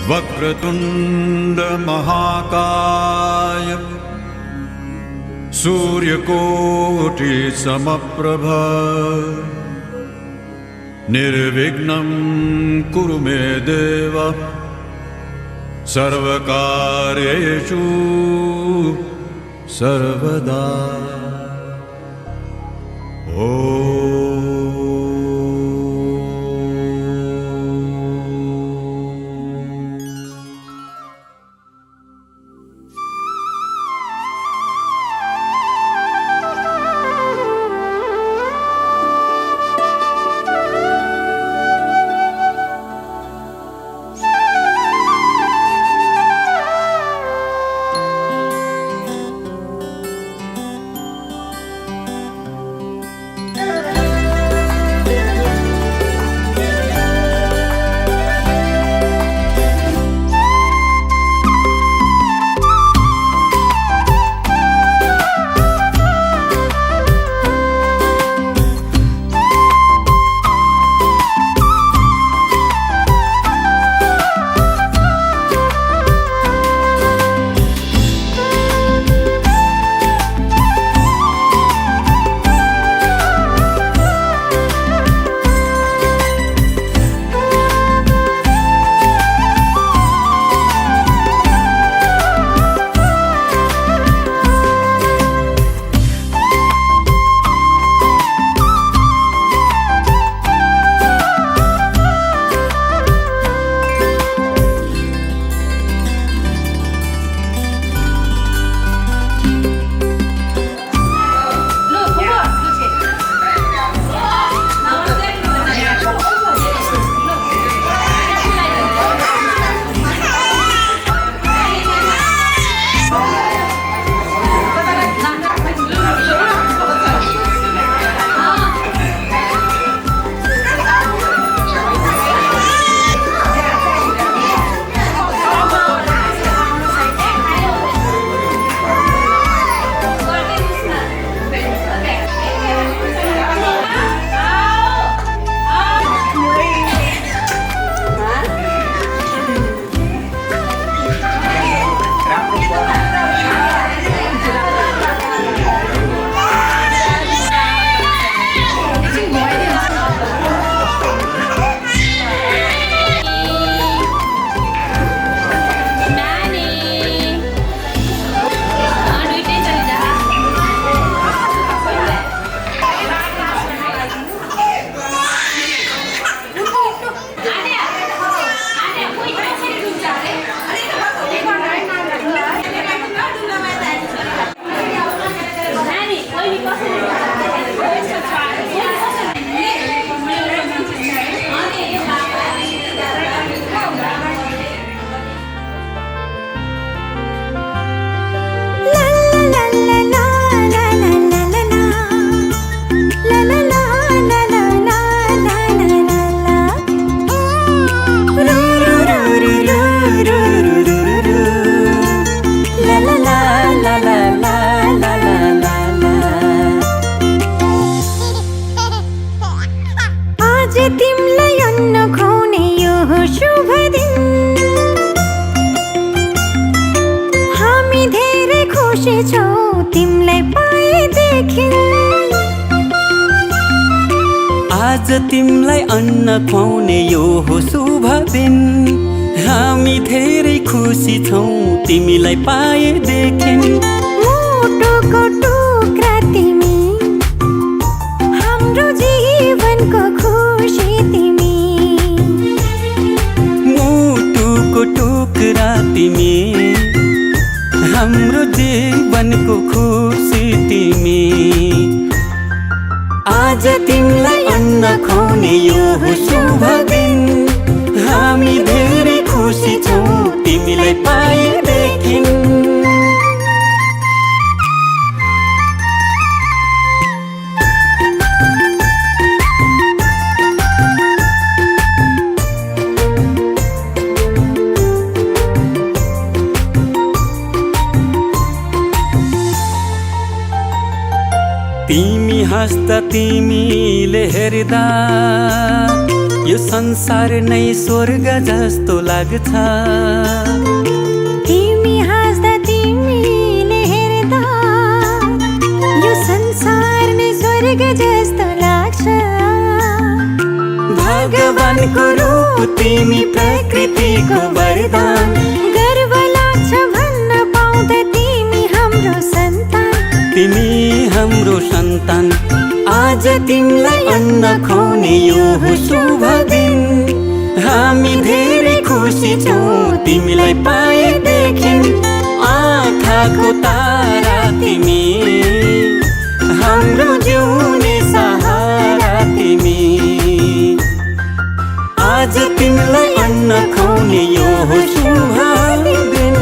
वक्रतुंड महाकाय सूर्यकोटि समप्रभ निर्विघ्नं कुरु मे देव सर्वकार्येषु सर्वदा। तिमलाई अन्न खुवाउने यो शुभ दिन हामी धेरै खुसी छौं तिमलाई पाएदेखि। आज तिमलाई अन्न खुवाउने यो हो शुभ दिन हामी धेरै खुसी छौं तिमीलाई पाएदेखि। मुटुको टुक्रा तिमी हाम्रो जीवनको खुसी तिमी मुटुको टुक्रा तिमी हाम्रो जीवनको खुसी तिमी। आज तिमीलाई अन्न खुवाउने यो हो शुभ दिन हामी धेरै खुसी छौं तिमीलाई पाएदेखि। तिमी हाँस्दा तिमीले हेर्दा यो संसार नै स्वर्ग जस्तो लाग्छ। तिमी हाँस्दा तिमीले हेर्दा यो संसार नै स्वर्ग जस्तो लाग्छ। भगवानको रूप तिमी प्रकृतिको वरदान। गर्व लाग्छ भन्न पाउँदा तिमी हाम्रो सन्तान। तिमी हाम्रो सन्तान। आज तिमीलाई अन्न खुवाउने यो हो शुभ दिन। हामी धेरै खुसी छौँ तिमीलाई पाएदेखि। आँखाको तारा तिमी, हाम्रो जिउने सहारा तिमी। आज तिमीलाई अन्न खुवाउने यो हो शुभ दिन।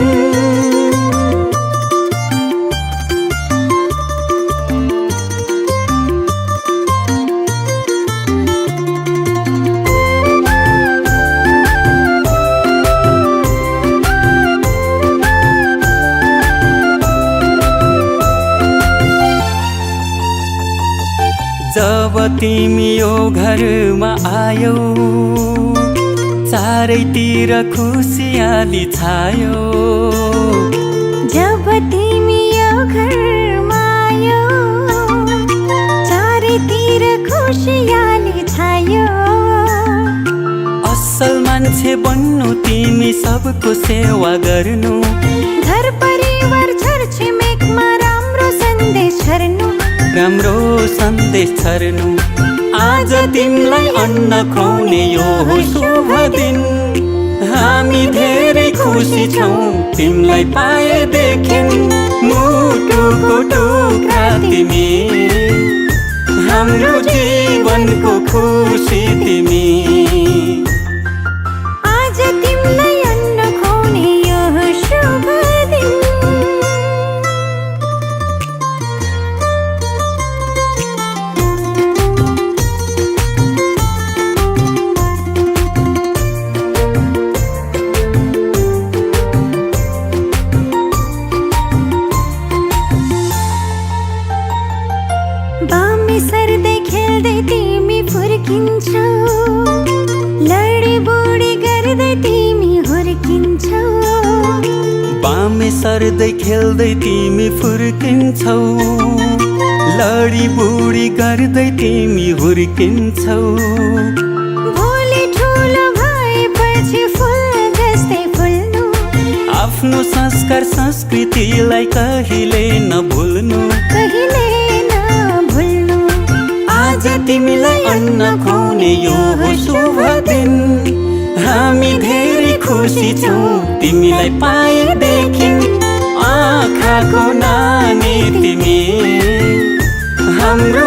जब तिमी यो घरमा आयौ चारैतिर खुसियाली छायो। जब तिमी यो घरमा आयौ चारैतिर खुसियाली छायो। असल मान्छे बन्नु तिमी सबको सेवा गर्नु। घर परिवार छरछिमेकमा राम्रो सन्देश छर्नु। राम्रो सन्देश छर्नु। आज तिमीलाई अन्न खुवाउने यो हो शुभ दिन। हामी धेरै खुसी छौँ तिमीलाई पाएदेखि। मुटुको टुक्रा तिमी, हाम्रो जीवनको खुसी तिमी। आज तिमीलाई अन्न खुवाउने यो हो शुभ दिन। बामे सर्दै खेल्दै तिमी फुर्किन्छौ। लडी बुडी गर्दै तिमी हुर्किन्छौ। बामे सर्दै खेल्दै तिमी फुर्किन्छौ। लडी बुडी गर्दै तिमी हुर्किन्छौ। भोलि ठुलो भएपछि फुल जस्तै फुल्नु। आफ्नो संस्कार संस्कृतिलाई कहिले नभुल्नु। कहिले नभुल्नु। आज तिमीलाई अन्न खुवाउने यो हो शुभ दिन। हामी धेरै खुसी छौँ तिमीलाई पाएदेखि। आँखाको नानी तिमी, हाम्रो